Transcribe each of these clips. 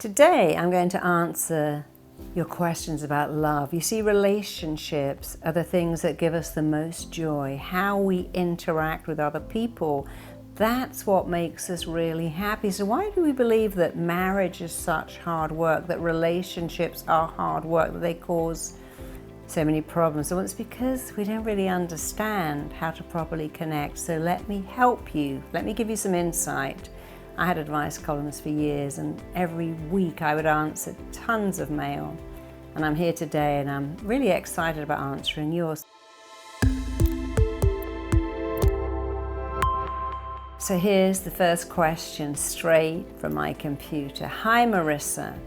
Today I'm going to answer your questions about love. You see, relationships are the things that give us the most joy. How we interact with other people, that's what makes us really happy. So why do we believe that marriage is such hard work, that relationships are hard work, that they cause so many problems? Well, it's because we don't really understand how to properly connect. So let me help you. Let me give you some insight. I had advice columns for years, and every week I would answer tons of mail. And I'm here today, and I'm really excited about answering yours. So here's the first question, straight from my computer. Hi Marissa,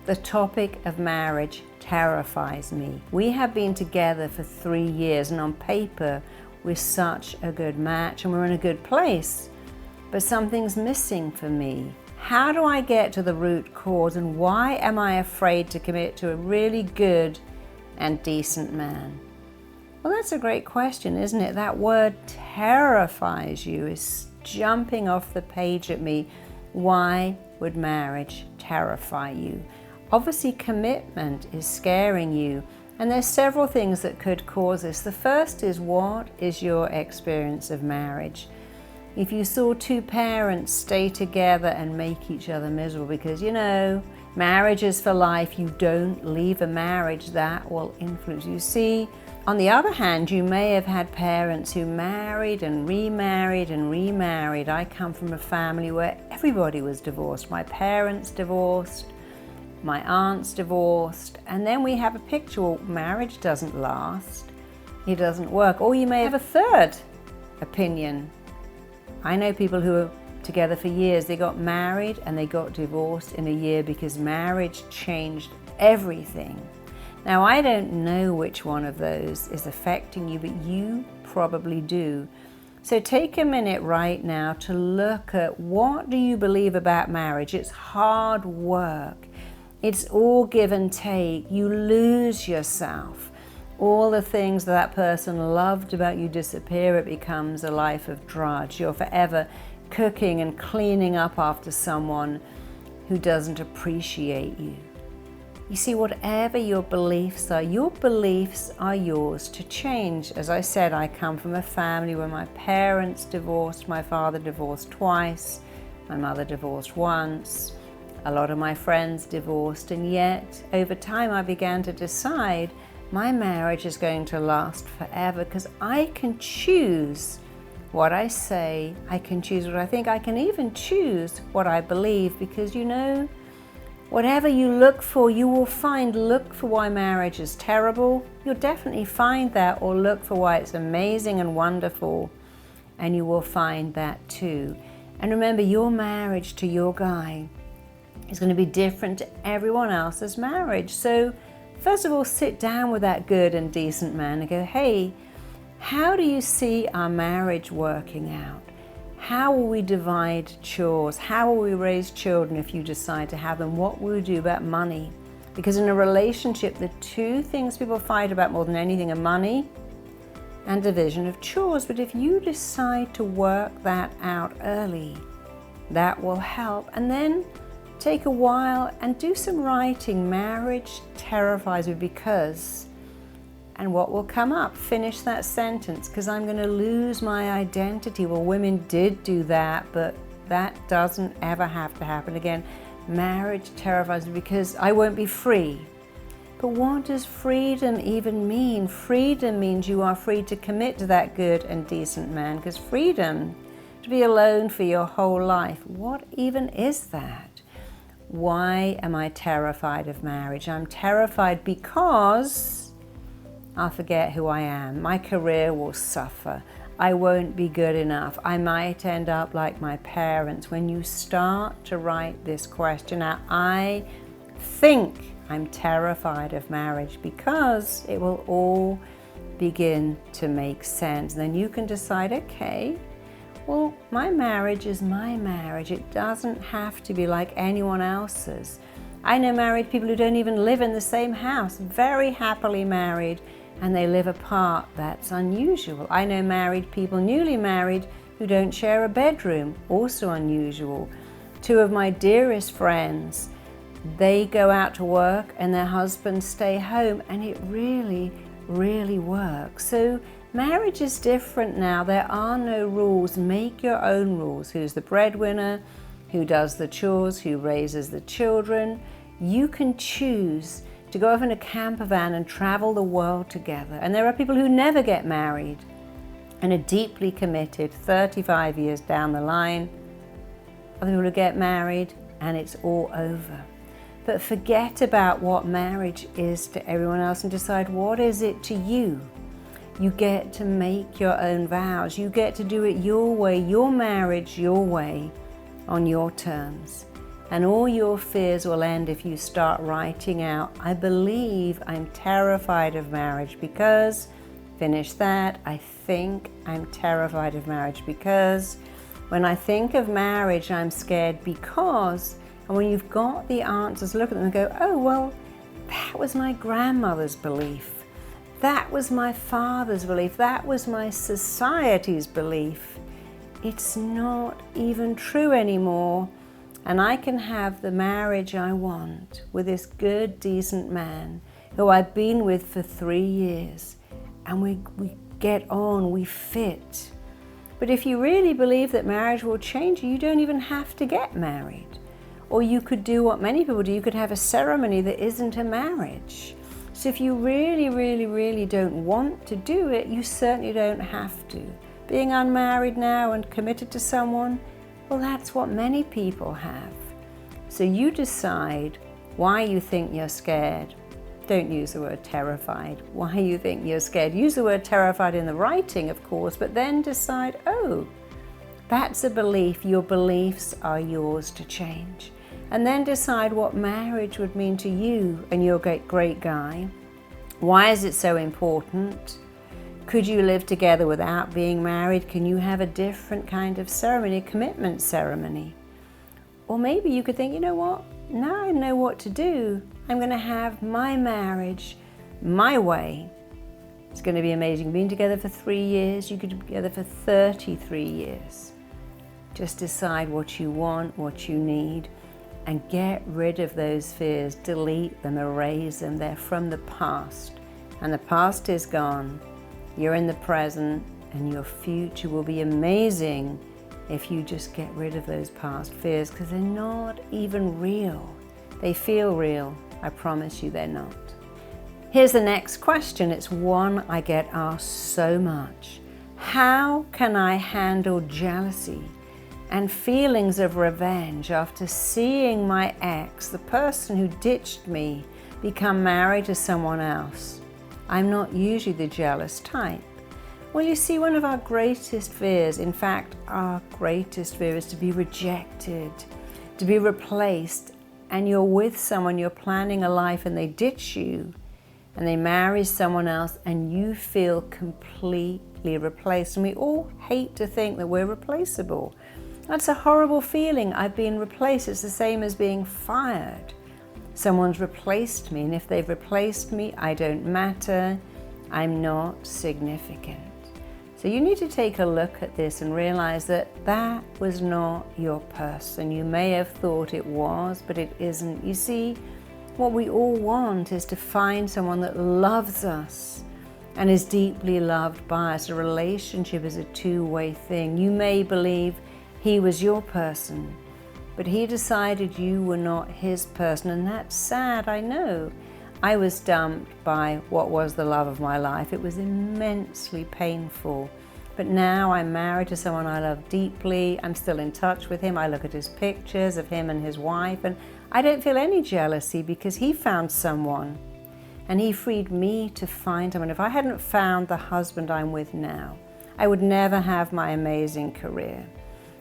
the topic of marriage terrifies me. We have been together for 3 years, and on paper we're such a good match and we're in a good place. But something's missing for me. How do I get to the root cause, and why am I afraid to commit to a really good and decent man? Well, that's a great question, isn't it? That word terrifies you, is jumping off the page at me. Why would marriage terrify you? Obviously, commitment is scaring you, and there's several things that could cause this. The first is, what is your experience of marriage? If you saw two parents stay together and make each other miserable, because marriage is for life, you don't leave a marriage, that will influence you. See, on the other hand, you may have had parents who married and remarried and remarried. I come from a family where everybody was divorced. My parents divorced, my aunts divorced, and then we have a picture, well, marriage doesn't last, it doesn't work. Or you may have a third opinion. I know people who were together for years, they got married and they got divorced in a year because marriage changed everything. Now, I don't know which one of those is affecting you, but you probably do. So take a minute right now to look at, what do you believe about marriage? It's hard work. It's all give and take. You lose yourself. All the things that person loved about you disappear. It becomes a life of drudge. You're forever cooking and cleaning up after someone who doesn't appreciate you. You see, whatever your beliefs are yours to change. As I said, I come from a family where my parents divorced, my father divorced twice, my mother divorced once, a lot of my friends divorced, and yet over time I began to decide my marriage is going to last forever, because I can choose what I say, I can choose what I think, I can even choose what I believe, because whatever you look for, you will find. Look for why marriage is terrible, you'll definitely find that, or look for why it's amazing and wonderful, and you will find that too. And remember, your marriage to your guy is going to be different to everyone else's marriage. So first of all, sit down with that good and decent man and go, hey, how do you see our marriage working out? How will we divide chores? How will we raise children if you decide to have them? What will we do about money? Because in a relationship, the two things people fight about more than anything are money and division of chores. But if you decide to work that out early, that will help. And then take a while and do some writing. Marriage terrifies me because, and what will come up? Finish that sentence, because I'm going to lose my identity. Well, women did do that, but that doesn't ever have to happen again. Marriage terrifies me because I won't be free. But what does freedom even mean? Freedom means you are free to commit to that good and decent man, because freedom to be alone for your whole life, what even is that? Why am I terrified of marriage? I'm terrified because I'll forget who I am. My career will suffer. I won't be good enough. I might end up like my parents. When you start to write this question out, I think I'm terrified of marriage, because it will all begin to make sense. And then you can decide, okay, well, my marriage is my marriage. It doesn't have to be like anyone else's. I know married people who don't even live in the same house, very happily married, and they live apart. That's unusual. I know married people, newly married, who don't share a bedroom, also unusual. Two of my dearest friends They go out to work and their husbands stay home, and it really, really works. So marriage is different now. There are no rules. Make your own rules. Who's the breadwinner? Who does the chores? Who raises the children? You can choose to go off in a camper van and travel the world together. And there are people who never get married and are deeply committed 35 years down the line. Other people who get married and it's all over. But forget about what marriage is to everyone else and decide, what is it to you? You get to make your own vows. You get to do it your way, your marriage your way, on your terms. And all your fears will end if you start writing out, I believe I'm terrified of marriage because, finish that, I think I'm terrified of marriage because, when I think of marriage, I'm scared because, and when you've got the answers, look at them and go, oh, well, that was my grandmother's belief. That was my father's belief. That was my society's belief. It's not even true anymore. And I can have the marriage I want with this good, decent man who I've been with for 3 years. And we get on, we fit. But if you really believe that marriage will change you, you don't even have to get married. Or you could do what many people do. You could have a ceremony that isn't a marriage. So if you really, really, really don't want to do it, you certainly don't have to. Being unmarried now and committed to someone, well, that's what many people have. So you decide why you think you're scared. Don't use the word terrified. Why you think you're scared. Use the word terrified in the writing, of course, but then decide, oh, that's a belief. Your beliefs are yours to change. And then decide what marriage would mean to you and your great guy. Why is it so important? Could you live together without being married? Can you have a different kind of ceremony, a commitment ceremony? Or maybe you could think, you know what? Now I know what to do. I'm going to have my marriage my way. It's going to be amazing. You've been together for 3 years. You could be together for 33 years. Just decide what you want, what you need, and get rid of those fears. Delete them, erase them. They're from the past. And the past is gone. You're in the present, and your future will be amazing if you just get rid of those past fears, because they're not even real. They feel real. I promise you they're not. Here's the next question. It's one I get asked so much. How can I handle jealousy and feelings of revenge after seeing my ex, the person who ditched me, become married to someone else? I'm not usually the jealous type. Well, you see, one of our greatest fears, in fact, our greatest fear is to be rejected, to be replaced, and you're with someone, you're planning a life, and they ditch you, and they marry someone else, and you feel completely replaced. And we all hate to think that we're replaceable. That's a horrible feeling. I've been replaced. It's the same as being fired. Someone's replaced me, and if they've replaced me, I don't matter. I'm not significant. So you need to take a look at this and realize that that was not your person. You may have thought it was, but it isn't. You see, what we all want is to find someone that loves us and is deeply loved by us. A relationship is a two-way thing. You may believe he was your person, but he decided you were not his person, and that's sad, I know. I was dumped by what was the love of my life. It was immensely painful. But now I'm married to someone I love deeply. I'm still in touch with him. I look at his pictures of him and his wife, and I don't feel any jealousy because he found someone, and he freed me to find someone. If I hadn't found the husband I'm with now, I would never have my amazing career.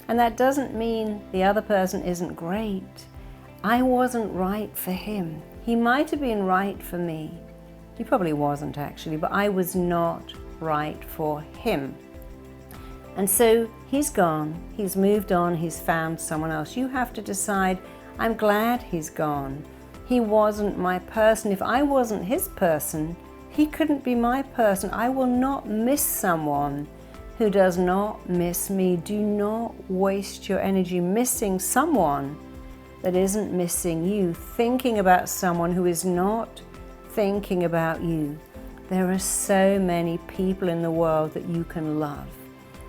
And that doesn't mean the other person isn't great. I wasn't right for him. He might have been right for me. He probably wasn't actually, but I was not right for him. And so he's gone, he's moved on, he's found someone else. You have to decide, I'm glad he's gone. He wasn't my person. If I wasn't his person, he couldn't be my person. I will not miss someone who does not miss me. Do not waste your energy missing someone that isn't missing you, thinking about someone who is not thinking about you. There are so many people in the world that you can love.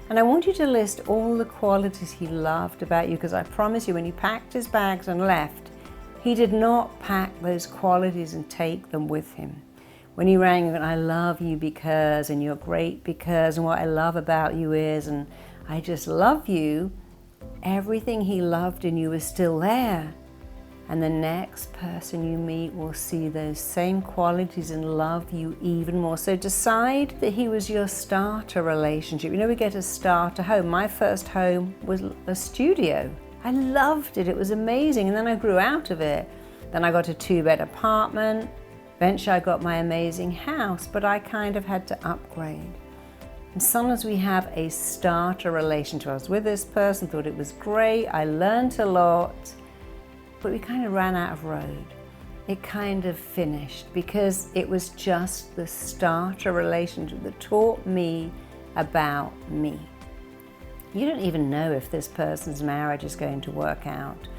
And I want you to list all the qualities he loved about you, because I promise you, when he packed his bags and left, he did not pack those qualities and take them with him. When he rang you, and I love you because, and you're great because, and what I love about you is, and I just love you, everything he loved in you is still there. And the next person you meet will see those same qualities and love you even more. So decide that he was your starter relationship. You know, we get a starter home. My first home was a studio. I loved it. It was amazing. And then I grew out of it. Then I got a 2-bed apartment. Eventually I got my amazing house, but I kind of had to upgrade. And sometimes we have a starter relationship. I was with this person, thought it was great. I learned a lot. But we kind of ran out of road. It kind of finished because it was just the starter relationship that taught me about me. You don't even know if this person's marriage is going to work out.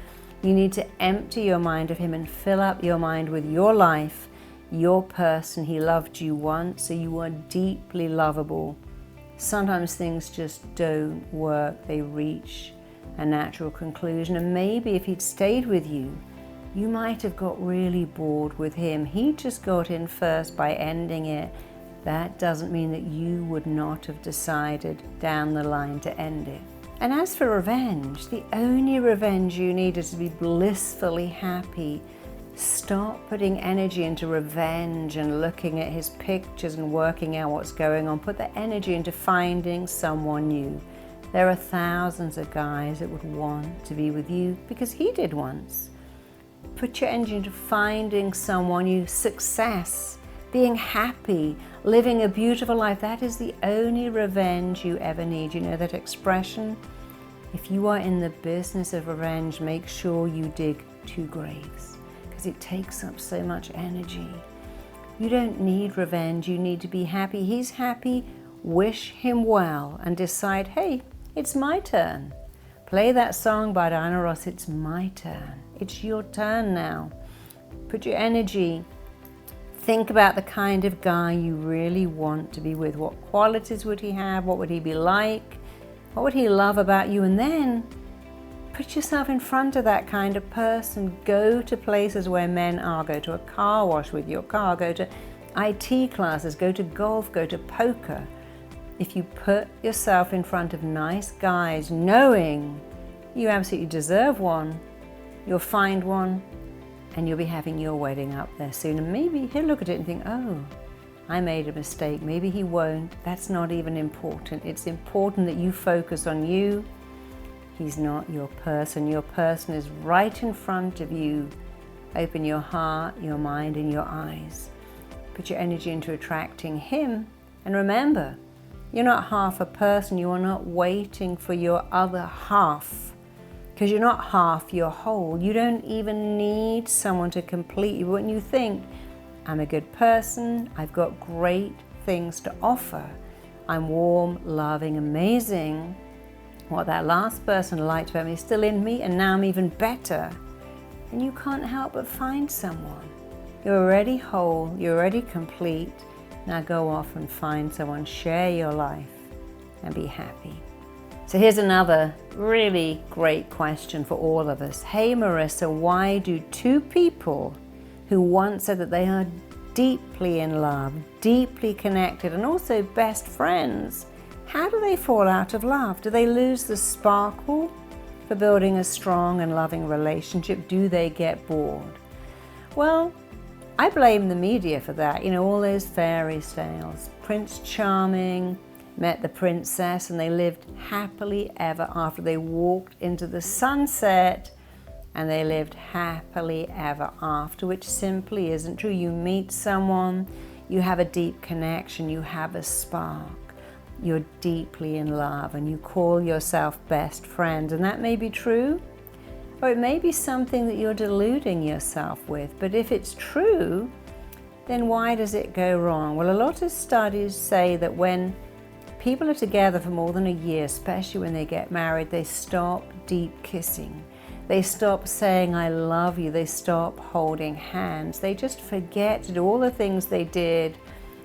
You need to empty your mind of him and fill up your mind with your life, your person. He loved you once, so you are deeply lovable. Sometimes things just don't work. They reach a natural conclusion, and maybe if he'd stayed with you, you might have got really bored with him. He just got in first by ending it. That doesn't mean that you would not have decided down the line to end it. And as for revenge, the only revenge you need is to be blissfully happy. Stop putting energy into revenge and looking at his pictures and working out what's going on. Put the energy into finding someone new. There are thousands of guys that would want to be with you because he did once. Put your energy into finding someone new, success, being happy, living a beautiful life. That is the only revenge you ever need. You know that expression? If you are in the business of revenge, make sure you dig 2 graves because it takes up so much energy. You don't need revenge. You need to be happy. He's happy. Wish him well and decide, hey, it's my turn. Play that song by Diana Ross, It's My Turn. It's your turn now. Put your energy, think about the kind of guy you really want to be with. What qualities would he have? What would he be like? What would he love about you? And then put yourself in front of that kind of person. Go to places where men are. Go to a car wash with your car. Go to IT classes. Go to golf. Go to poker. If you put yourself in front of nice guys, knowing you absolutely deserve one, you'll find one and you'll be having your wedding up there soon. And maybe he'll look at it and think, oh, I made a mistake. Maybe he won't. That's not even important. It's important that you focus on you. He's not your person. Your person is right in front of you. Open your heart, your mind, and your eyes. Put your energy into attracting him. And remember, you're not half a person. You are not waiting for your other half, because you're not half, you're whole. You don't even need someone to complete you. When you think, I'm a good person, I've got great things to offer, I'm warm, loving, amazing, what that last person liked about me is still in me, and now I'm even better, and you can't help but find someone. You're already whole, you're already complete. Now go off and find someone, share your life, and be happy. So here's another really great question for all of us. Hey Marisa, why do 2 people who once said that they are deeply in love, deeply connected, and also best friends, how do they fall out of love? Do they lose the sparkle for building a strong and loving relationship? Do they get bored? Well, I blame the media for that. You know, all those fairy tales. Prince Charming met the princess and they lived happily ever after. They walked into the sunset and they lived happily ever after, which simply isn't true. You meet someone, you have a deep connection, you have a spark, you're deeply in love, and you call yourself best friends, and that may be true. Or it may be something that you're deluding yourself with. But if it's true, then why does it go wrong? Well, a lot of studies say that when people are together for more than a year, especially when they get married, they stop deep kissing. They stop saying, I love you. They stop holding hands. They just forget to do all the things they did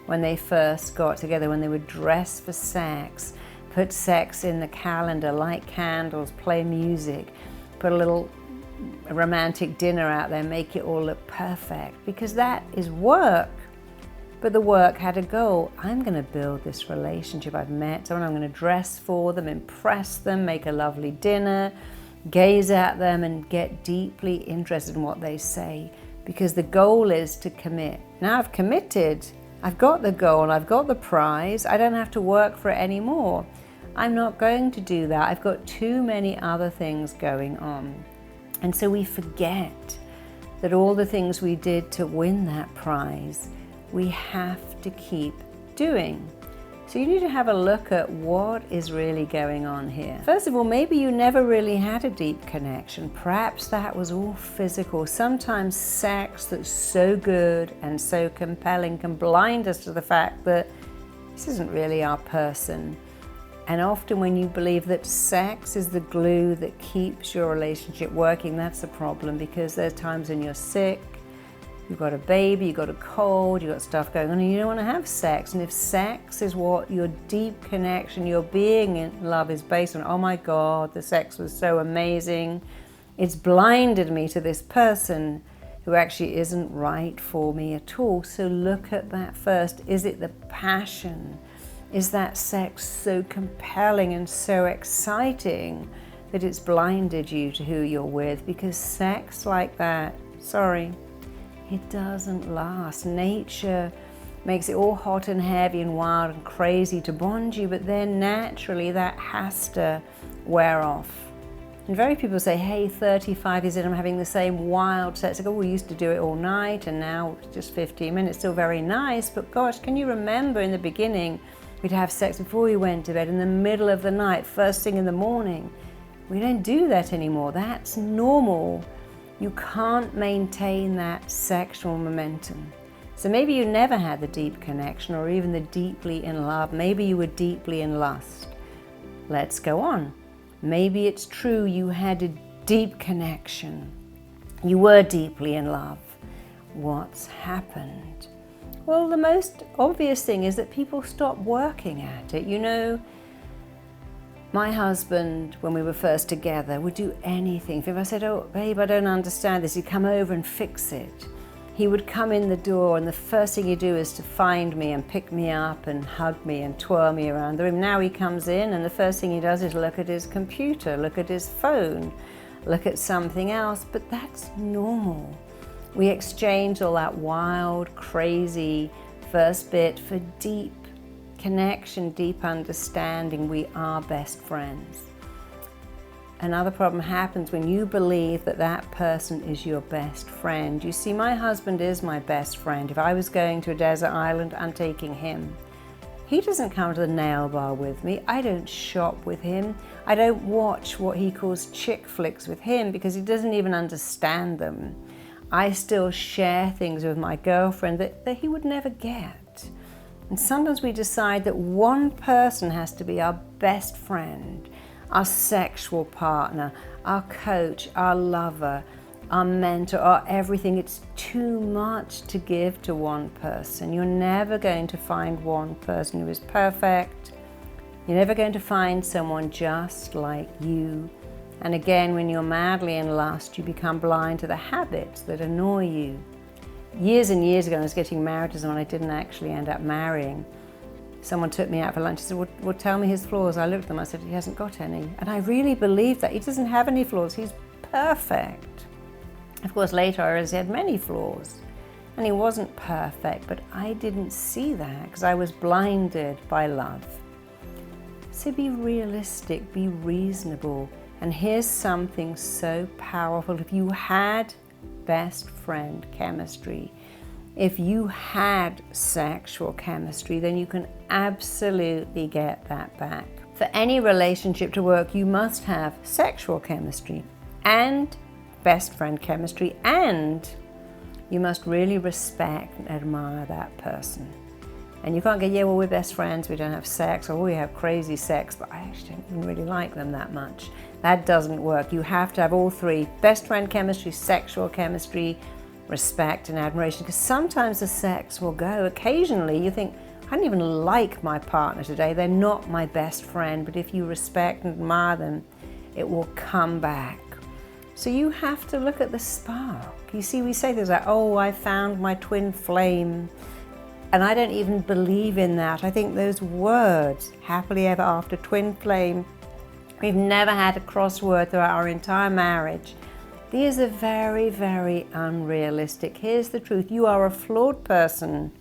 when they first got together, when they would dress for sex, put sex in the calendar, light candles, play music, put a little romantic dinner out there, make it all look perfect, because that is work. But the work had a goal. I'm going to build this relationship. I've met someone, I'm going to dress for them, impress them, make a lovely dinner, gaze at them and get deeply interested in what they say, because the goal is to commit. Now I've committed, I've got the goal, I've got the prize, I don't have to work for it anymore. I'm not going to do that. I've got too many other things going on. And so we forget that all the things we did to win that prize, we have to keep doing. So you need to have a look at what is really going on here. First of all, maybe you never really had a deep connection. Perhaps that was all physical. Sometimes sex that's so good and so compelling can blind us to the fact that this isn't really our person. And often when you believe that sex is the glue that keeps your relationship working, that's a problem, because there's times when you're sick, you've got a baby, you've got a cold, you've got stuff going on, and you don't want to have sex. And if sex is what your deep connection, your being in love is based on, oh my God, the sex was so amazing, it's blinded me to this person who actually isn't right for me at all. So look at that first. Is it the passion? Is that sex so compelling and so exciting that it's blinded you to who you're with? Because sex like that, sorry, it doesn't last. Nature makes it all hot and heavy and wild and crazy to bond you, but then naturally that has to wear off. And very people say, hey, 35 years in, I'm having the same wild sex. I go, we used to do it all night and now it's just 15 minutes, still very nice. But gosh, can you remember in the beginning, we'd have sex before we went to bed, in the middle of the night, first thing in the morning. We don't do that anymore. That's normal. You can't maintain that sexual momentum. So maybe you never had the deep connection or even the deeply in love. Maybe you were deeply in lust. Let's go on. Maybe it's true you had a deep connection. You were deeply in love. What's happened? Well, the most obvious thing is that people stop working at it. You know, my husband, when we were first together, would do anything. If I said, oh, babe, I don't understand this, he'd come over and fix it. He would come in the door and the first thing he'd do is to find me and pick me up and hug me and twirl me around the room. Now he comes in and the first thing he does is look at his computer, look at his phone, look at something else, but that's normal. We exchange all that wild, crazy first bit for deep connection, deep understanding. We are best friends. Another problem happens when you believe that that person is your best friend. You see, my husband is my best friend. If I was going to a desert island, I'm taking him. He doesn't come to the nail bar with me. I don't shop with him. I don't watch what he calls chick flicks with him because he doesn't even understand them. I still share things with my girlfriend that he would never get. And sometimes we decide that one person has to be our best friend, our sexual partner, our coach, our lover, our mentor, our everything. It's too much to give to one person. You're never going to find one person who is perfect. You're never going to find someone just like you. And again, when you're madly in lust, you become blind to the habits that annoy you. Years and years ago, I was getting married to someone I didn't actually end up marrying. Someone took me out for lunch. He said, well, tell me his flaws. I looked at them, I said, he hasn't got any. And I really believed that. He doesn't have any flaws. He's perfect. Of course, later I realized he had many flaws. And he wasn't perfect, but I didn't see that because I was blinded by love. So be realistic, be reasonable. And here's something so powerful. If you had best friend chemistry, if you had sexual chemistry, then you can absolutely get that back. For any relationship to work, you must have sexual chemistry and best friend chemistry, and you must really respect and admire that person. And you can't go, yeah, well, we're best friends, we don't have sex, or we have crazy sex, but I actually don't even really like them that much. That doesn't work. You have to have all three: best friend chemistry, sexual chemistry, respect and admiration, because sometimes the sex will go. Occasionally you think, I don't even like my partner today, they're not my best friend, but if you respect and admire them, it will come back. So you have to look at the spark. You see, we say things like, oh, I found my twin flame. And I don't even believe in that. I think those words, happily ever after, twin flame, we've never had a crossword throughout our entire marriage. These are very, very unrealistic. Here's the truth. You are a flawed person,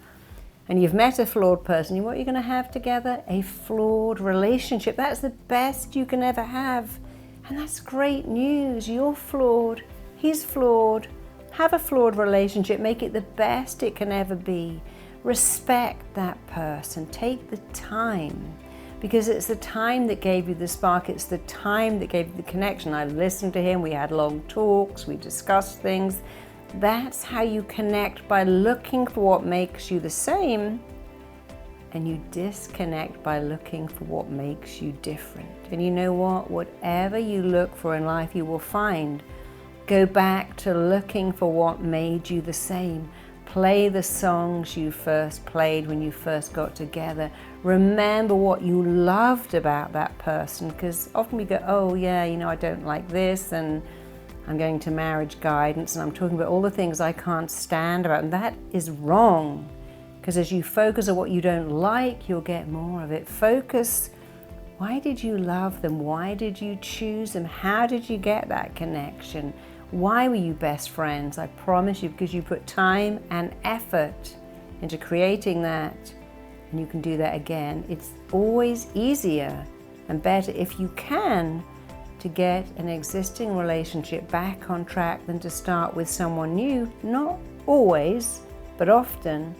and you've met a flawed person. What you're going to have together? A flawed relationship. That's the best you can ever have. And that's great news. You're flawed. He's flawed. Have a flawed relationship. Make it the best it can ever be. Respect that person. Take the time, because it's the time that gave you the spark. It's the time that gave you the connection. I listened to him. We had long talks. We discussed things. That's how you connect, by looking for what makes you the same, and you disconnect by looking for what makes you different. And you know what? Whatever you look for in life, you will find. Go back to looking for what made you the same. Play the songs you first played when you first got together. Remember what you loved about that person, because often we go, oh yeah, you know, I don't like this, and I'm going to marriage guidance and I'm talking about all the things I can't stand about, and that is wrong, because as you focus on what you don't like, you'll get more of it. Focus, why did you love them? Why did you choose them? How did you get that connection? Why were you best friends? I promise you, because you put time and effort into creating that, and you can do that again. It's always easier and better, if you can, to get an existing relationship back on track than to start with someone new. Not always, but often.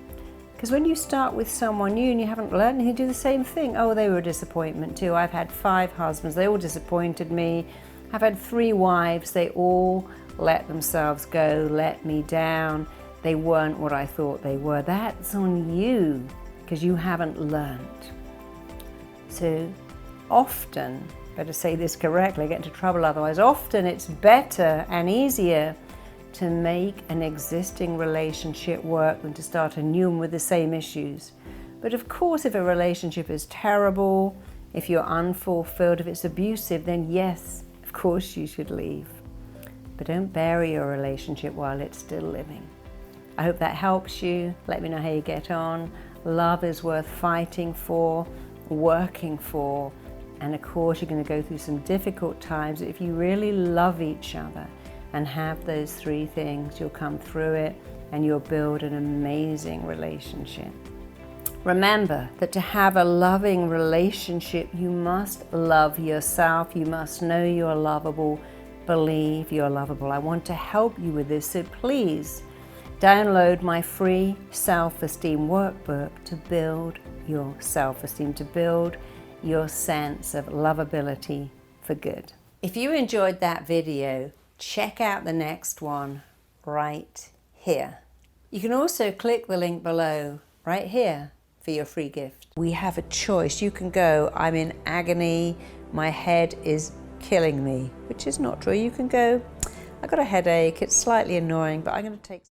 Because when you start with someone new and you haven't learned anything, you do the same thing. Oh, they were a disappointment too. I've had 5 husbands, they all disappointed me. I've had 3 wives, they all let themselves go, let me down. They weren't what I thought they were. That's on you, because you haven't learned. So often, better say this correctly, I get into trouble otherwise, often it's better and easier to make an existing relationship work than to start a new one with the same issues. But of course, if a relationship is terrible, if you're unfulfilled, if it's abusive, then yes, of course you should leave. But don't bury your relationship while it's still living. I hope that helps you. Let me know how you get on. Love is worth fighting for, working for, and of course you're going to go through some difficult times. If you really love each other and have those 3 things, you'll come through it and you'll build an amazing relationship. Remember that to have a loving relationship, you must love yourself. You must know you're lovable, believe you're lovable. I want to help you with this, so please download my free self-esteem workbook to build your self-esteem, to build your sense of lovability for good. If you enjoyed that video, check out the next one right here. You can also click the link below right here for your free gift. We have a choice. You can go, I'm in agony, my head is killing me, which is not true. You can go, I got a headache, it's slightly annoying, but I'm going to take